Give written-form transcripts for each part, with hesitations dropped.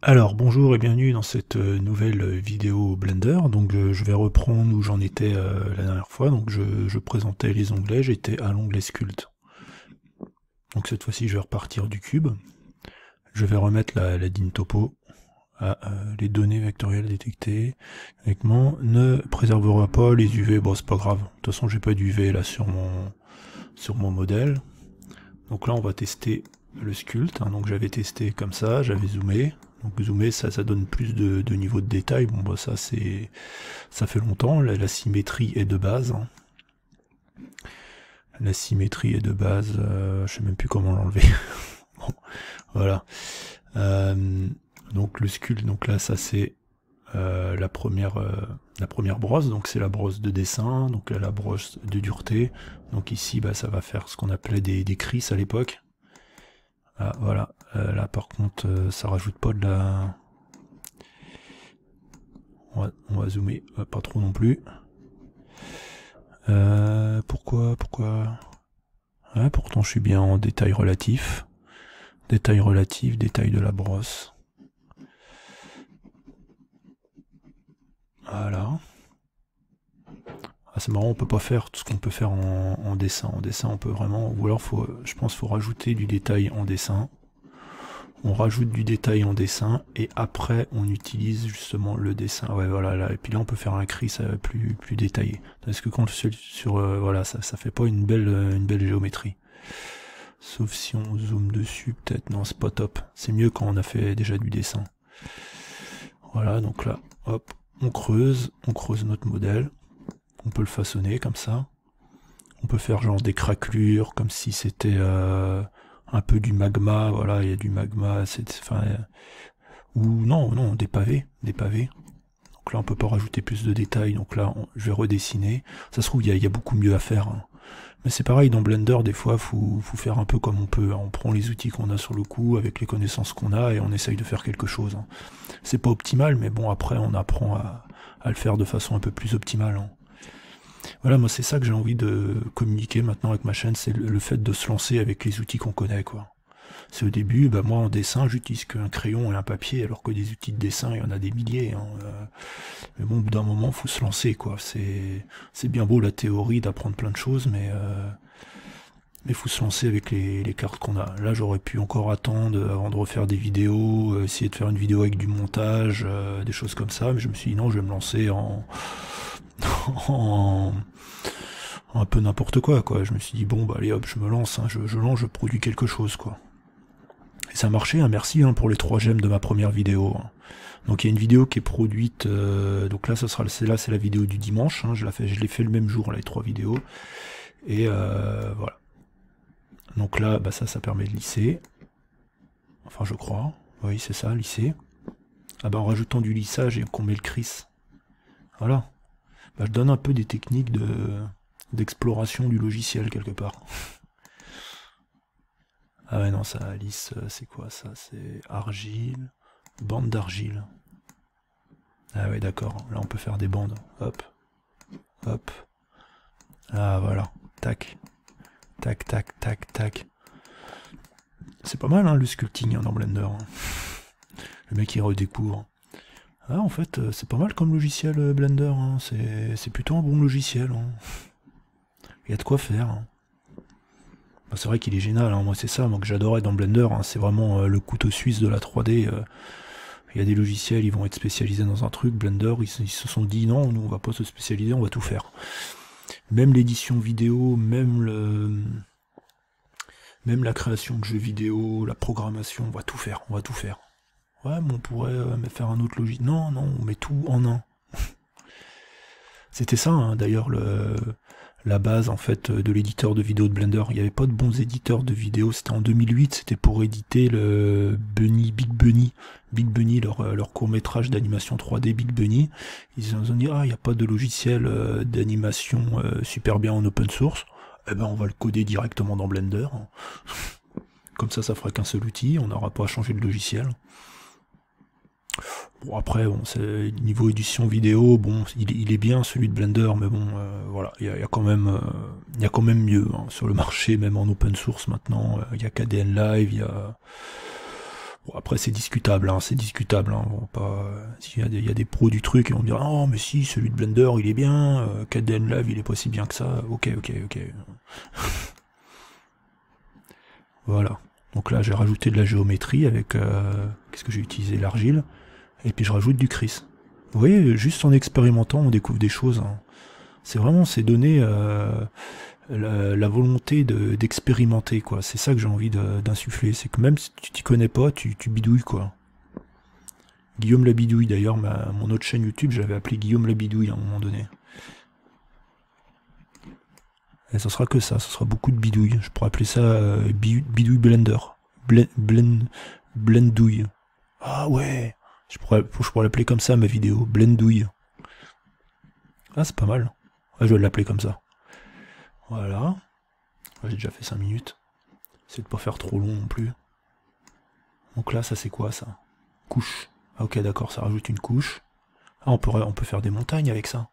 Alors bonjour et bienvenue dans cette nouvelle vidéo Blender. Donc je vais reprendre où j'en étais la dernière fois. Donc je présentais les onglets, j'étais à l'onglet Sculpt. Donc cette fois-ci je vais repartir du cube. Je vais remettre la DIN topo à les données vectorielles détectées. Uniquement ne préservera pas les UV, bon c'est pas grave. De toute façon j'ai pas d'UV là sur mon modèle. Donc là on va tester le Sculpt, hein. Donc j'avais testé comme ça, j'avais zoomé. Donc zoomer, ça donne plus de niveau de détail. Bon bah ça fait longtemps. La symétrie est de base. Hein. La symétrie est de base. Je sais même plus comment l'enlever. Bon, voilà. Donc le sculpt, donc là ça c'est la première brosse. Donc c'est la brosse de dessin. Donc là la brosse de dureté. Donc ici bah ça va faire ce qu'on appelait des crisses à l'époque. Ah, voilà, là par contre ça rajoute pas de la... On va zoomer, pas trop non plus. Pourquoi ouais, pourtant je suis bien en détail relatif. Détail relatif, détail de la brosse. Voilà. Ah, c'est marrant, on peut pas faire tout ce qu'on peut faire en dessin. En dessin on peut vraiment... Ou alors je pense qu'il faut rajouter du détail en dessin. On rajoute du détail en dessin et après on utilise justement le dessin. Ouais voilà, là, et puis là on peut faire un crease plus détaillé. Parce que quand voilà, ça fait pas une belle géométrie. Sauf si on zoome dessus, peut-être. Non, c'est pas top. C'est mieux quand on a fait déjà du dessin. Voilà, donc là, hop, on creuse notre modèle. On peut le façonner comme ça. On peut faire genre des craquelures, comme si c'était un peu du magma, voilà, il y a du magma, enfin, ou non, des pavés. Donc là, on peut pas rajouter plus de détails, donc là, je vais redessiner. Ça se trouve, il y a beaucoup mieux à faire. Hein. Mais c'est pareil, dans Blender, des fois, faut faire un peu comme on peut. Hein. On prend les outils qu'on a sur le coup, avec les connaissances qu'on a, et on essaye de faire quelque chose. Hein. C'est pas optimal, mais bon, après, on apprend à le faire de façon un peu plus optimale. Hein. Voilà, moi c'est ça que j'ai envie de communiquer maintenant avec ma chaîne, c'est le fait de se lancer avec les outils qu'on connaît, quoi. C'est au début, bah moi en dessin, j'utilise qu'un crayon et un papier, alors que des outils de dessin, il y en a des milliers. Hein. Mais bon, au bout d'un moment, faut se lancer, quoi. C'est bien beau la théorie d'apprendre plein de choses, mais faut se lancer avec les cartes qu'on a. Là, j'aurais pu encore attendre avant de refaire des vidéos, essayer de faire une vidéo avec du montage, des choses comme ça, mais je me suis dit non, je vais me lancer en un peu n'importe quoi. Je me suis dit bon bah allez hop, je me lance, hein, je lance, je produis quelque chose quoi. Et ça a marché, hein, merci hein, pour les 3 j'aime de ma première vidéo. Hein. Donc il y a une vidéo qui est produite, donc là c'est la vidéo du dimanche, hein, je l'ai fait le même jour les 3 vidéos. Et voilà. Donc là bah ça permet de lisser. Enfin je crois. Oui c'est ça, lisser. Ah bah en rajoutant du lissage et qu'on met le crease. Voilà. Bah, je donne un peu des techniques d'exploration du logiciel quelque part. Ah ouais non ça lisse, c'est quoi ça? C'est argile, bande d'argile. Ah ouais d'accord, là on peut faire des bandes. Hop, hop. Ah voilà, tac, tac, tac, tac, tac. C'est pas mal hein, le sculpting hein, dans Blender. Hein. Le mec il redécouvre. Ah en fait c'est pas mal comme logiciel Blender, hein. C'est plutôt un bon logiciel. Hein. Il y a de quoi faire. Hein. Bah, c'est vrai qu'il est génial, hein. Moi c'est ça moi, que j'adorais dans Blender, hein. C'est vraiment le couteau suisse de la 3D. Il y a des logiciels, ils vont être spécialisés dans un truc, Blender, ils se sont dit non, nous on va pas se spécialiser, on va tout faire. Même l'édition vidéo, même la création de jeux vidéo, la programmation, on va tout faire. Ouais, mais on pourrait faire un autre logiciel. Non, on met tout en un. C'était ça, hein, d'ailleurs, la base en fait de l'éditeur de vidéo de Blender. Il n'y avait pas de bons éditeurs de vidéo. C'était en 2008, c'était pour éditer le Big Bunny, leur court-métrage d'animation 3D Big Bunny. Ils ont dit ah, il n'y a pas de logiciel d'animation super bien en open source. Eh ben on va le coder directement dans Blender. Comme ça fera qu'un seul outil, on n'aura pas à changer de logiciel. Bon après, bon, c'est niveau édition vidéo, bon, il est bien celui de Blender, mais bon, voilà, il y a quand même mieux hein, sur le marché, même en open source maintenant. Il y a KDN Live, il y a Bon, après c'est discutable, hein, c'est discutable. Hein, on va pas... Il y a des pros du truc et on me dira oh mais si celui de Blender il est bien, Kdenlive il est pas si bien que ça. Ok. Voilà. Donc là j'ai rajouté de la géométrie avec qu'est-ce que j'ai utilisé, l'argile, et puis je rajoute du Chris. Vous voyez, juste en expérimentant on découvre des choses. Hein. C'est vraiment c'est donner la volonté d'expérimenter quoi. C'est ça que j'ai envie d'insuffler. C'est que même si tu t'y connais pas, tu bidouilles quoi. Guillaume la bidouille d'ailleurs, mon autre chaîne YouTube, je l'avais appelé Guillaume la bidouille à un moment donné. Et ça sera que ça sera beaucoup de bidouille. Je pourrais appeler ça bidouille blender. Blendouille. Ah ouais, je pourrais l'appeler comme ça ma vidéo, blendouille. Ah c'est pas mal. Ouais, je vais l'appeler comme ça. Voilà. J'ai déjà fait 5 minutes. C'est de pas faire trop long non plus. Donc là, ça c'est quoi ça? Couche. Ah ok d'accord, ça rajoute une couche. Ah on peut faire des montagnes avec ça.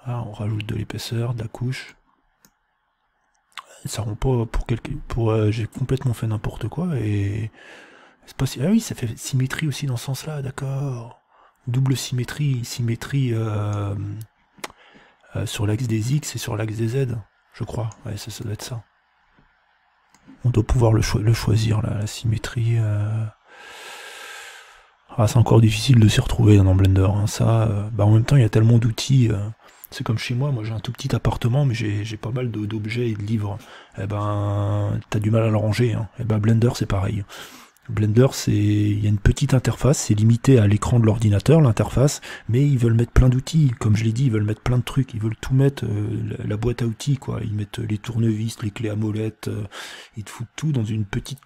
Ah on rajoute de l'épaisseur, de la couche. Ça rend pas j'ai complètement fait n'importe quoi et c'est pas si... Ah oui, ça fait symétrie aussi dans ce sens-là, d'accord. Double symétrie, sur l'axe des X et sur l'axe des Z, je crois. Ouais, ça doit être ça. On doit pouvoir le choisir, là, la symétrie. Ah, c'est encore difficile de s'y retrouver dans Blender. Hein. Ça, en même temps, il y a tellement d'outils. C'est comme chez moi j'ai un tout petit appartement, mais j'ai pas mal d'objets et de livres. Eh ben, t'as du mal à le ranger. Hein. Eh ben, Blender, c'est pareil. Blender, il y a une petite interface, c'est limité à l'écran de l'ordinateur, l'interface, mais ils veulent mettre plein d'outils, comme je l'ai dit, ils veulent mettre plein de trucs, ils veulent tout mettre, la boîte à outils, quoi. Ils mettent les tournevis, les clés à molette, ils te foutent tout dans une petite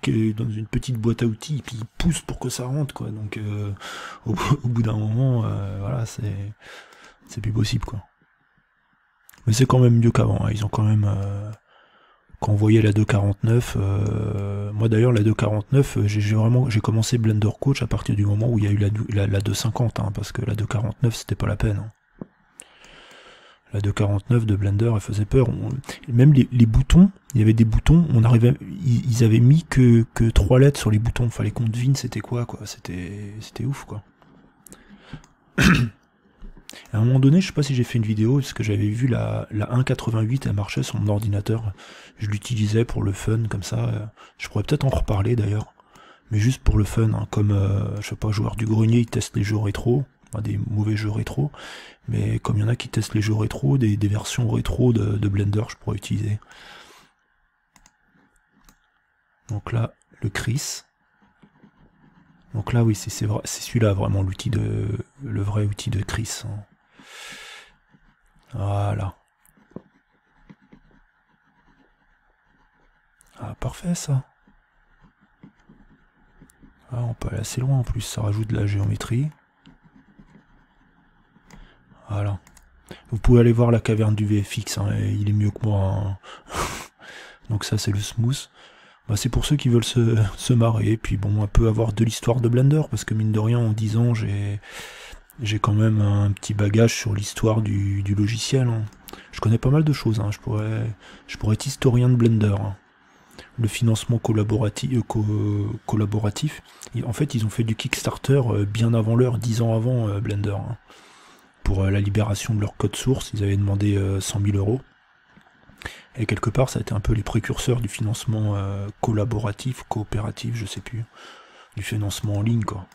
boîte à outils, et puis ils poussent pour que ça rentre, quoi. Donc, au bout d'un moment, voilà, c'est plus possible, quoi. Mais c'est quand même mieux qu'avant, hein. Ils ont quand même... Quand on voyait la 249, moi d'ailleurs la 249, j'ai commencé Blender Coach à partir du moment où il y a eu la 250, hein, parce que la 249 c'était pas la peine. Hein. La 249 de Blender, elle faisait peur. Même les boutons, il y avait des boutons, ils avaient mis que 3 lettres sur les boutons. Fallait qu'on devine c'était quoi. C'était ouf quoi. À un moment donné, je sais pas si j'ai fait une vidéo, parce que j'avais vu la 1.88, elle marchait sur mon ordinateur. Je l'utilisais pour le fun, comme ça. Je pourrais peut-être en reparler d'ailleurs. Mais juste pour le fun, hein, comme, je sais pas, joueur du grenier, ils testent les jeux rétro, enfin, des mauvais jeux rétro. Mais comme il y en a qui testent les jeux rétro, des versions rétro de Blender, je pourrais utiliser. Donc là, le Chris. Donc là, oui, c'est celui-là vraiment le vrai outil de Chris. Hein. Voilà. Ah, parfait ça. Ah, on peut aller assez loin en plus, ça rajoute de la géométrie. Voilà. Vous pouvez aller voir la caverne du VFX, hein, il est mieux que moi. Hein. Donc ça, c'est le smooth. C'est pour ceux qui veulent se marrer, puis bon, un peu avoir de l'histoire de Blender, parce que mine de rien, en 10 ans, j'ai quand même un petit bagage sur l'histoire du logiciel. Hein. Je connais pas mal de choses, hein. Je pourrais être historien de Blender. Hein. Le financement collaboratif. En fait, ils ont fait du Kickstarter bien avant l'heure, 10 ans avant Blender. Hein. Pour la libération de leur code source, ils avaient demandé 100 000 €. Et quelque part, ça a été un peu les précurseurs du financement collaboratif, coopératif, je sais plus, du financement en ligne, quoi.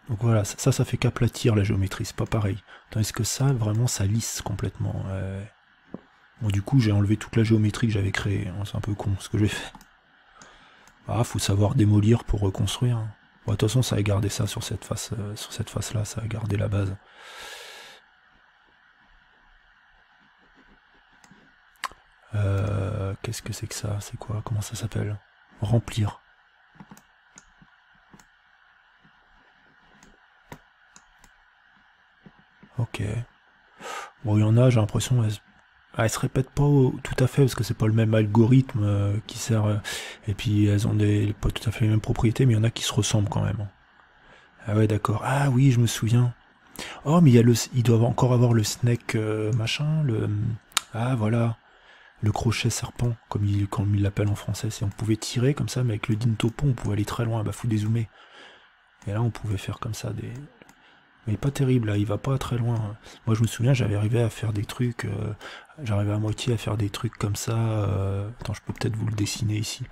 Donc voilà, ça fait qu'aplatir la géométrie, c'est pas pareil. Tandis que ça, vraiment, ça lisse complètement. Bon, du coup, j'ai enlevé toute la géométrie que j'avais créée. Hein, c'est un peu con ce que j'ai fait. Ah, faut savoir démolir pour reconstruire. Bon, de toute façon, ça a gardé ça sur cette face-là, ça a gardé la base. Qu'est-ce que c'est que ça? C'est quoi? Comment ça s'appelle? Remplir. Ok. Bon, il y en a, j'ai l'impression, elles se répètent pas tout à fait, parce que c'est pas le même algorithme qui sert. Et puis elles ont pas tout à fait les mêmes propriétés, mais il y en a qui se ressemblent quand même. Ah ouais, d'accord. Ah oui, je me souviens. Oh, mais il doit encore avoir le snake machin, ah voilà. le crochet serpent, comme il l'appelle en français. On pouvait tirer comme ça, mais avec le Dintopon, on pouvait aller très loin. Bah, faut dézoomer. Et là, on pouvait faire comme ça des... Mais pas terrible, là, il va pas très loin. Moi, je me souviens, j'avais arrivé à faire des trucs... j'arrivais à moitié à faire des trucs comme ça... Attends, je peux peut-être vous le dessiner ici.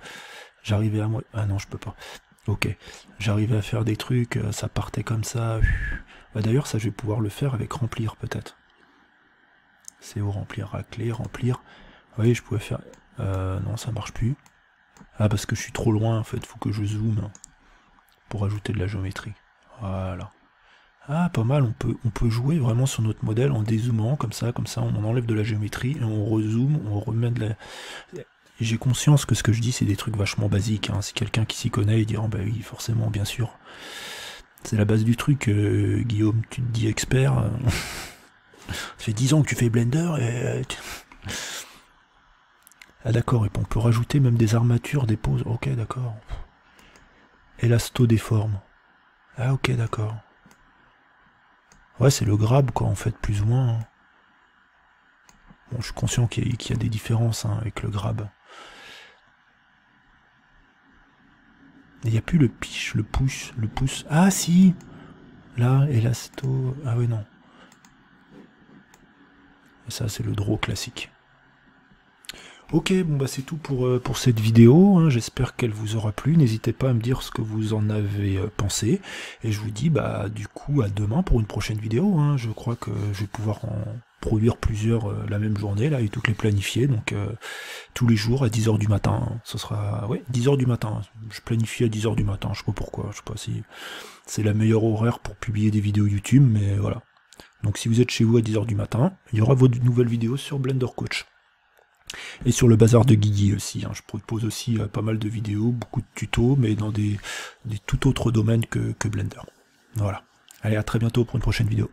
J'arrivais à moitié... Ah non, je peux pas. Ok. J'arrivais à faire des trucs, ça partait comme ça. Bah, d'ailleurs, ça, je vais pouvoir le faire avec remplir, peut-être. CO, remplir, racler, remplir. Vous voyez, je pouvais faire... non, ça marche plus. Ah, parce que je suis trop loin, en fait. Faut que je zoome pour ajouter de la géométrie. Voilà. Ah, pas mal, on peut jouer vraiment sur notre modèle en dézoomant, comme ça, on enlève de la géométrie, et on rezoome, on remet de la... J'ai conscience que ce que je dis, c'est des trucs vachement basiques, hein. Si quelqu'un qui s'y connaît, il dira, bah oui, forcément, bien sûr. C'est la base du truc, Guillaume, tu te dis expert. Ça fait 10 ans que tu fais Blender, et... Ah d'accord, et on peut rajouter même des armatures, des poses, ok, d'accord. Élasto déforme. Ah ok, d'accord. Ouais, c'est le grab, quoi, en fait, plus ou moins. Bon, je suis conscient qu'il y a des différences hein, avec le grab. Il n'y a plus le piche, le push, le pouce. Ah si. Là, élasto... Ah oui, non. Et ça, c'est le draw classique. Ok, bon bah c'est tout pour cette vidéo, hein. J'espère qu'elle vous aura plu, n'hésitez pas à me dire ce que vous en avez pensé, et je vous dis bah du coup à demain pour une prochaine vidéo, hein. Je crois que je vais pouvoir en produire plusieurs la même journée, là, et toutes les planifier, donc tous les jours à 10h du matin, hein. Ce sera, ouais, 10h du matin, je planifie à 10h du matin, je sais pas pourquoi, je sais pas si c'est la meilleure horaire pour publier des vidéos YouTube, mais voilà. Donc si vous êtes chez vous à 10h du matin, il y aura votre nouvelle vidéo sur Blender Coach. Et sur le bazar de Guigui aussi, hein. Je propose aussi pas mal de vidéos, beaucoup de tutos, mais dans des tout autres domaines que Blender. Voilà. Allez, à très bientôt pour une prochaine vidéo.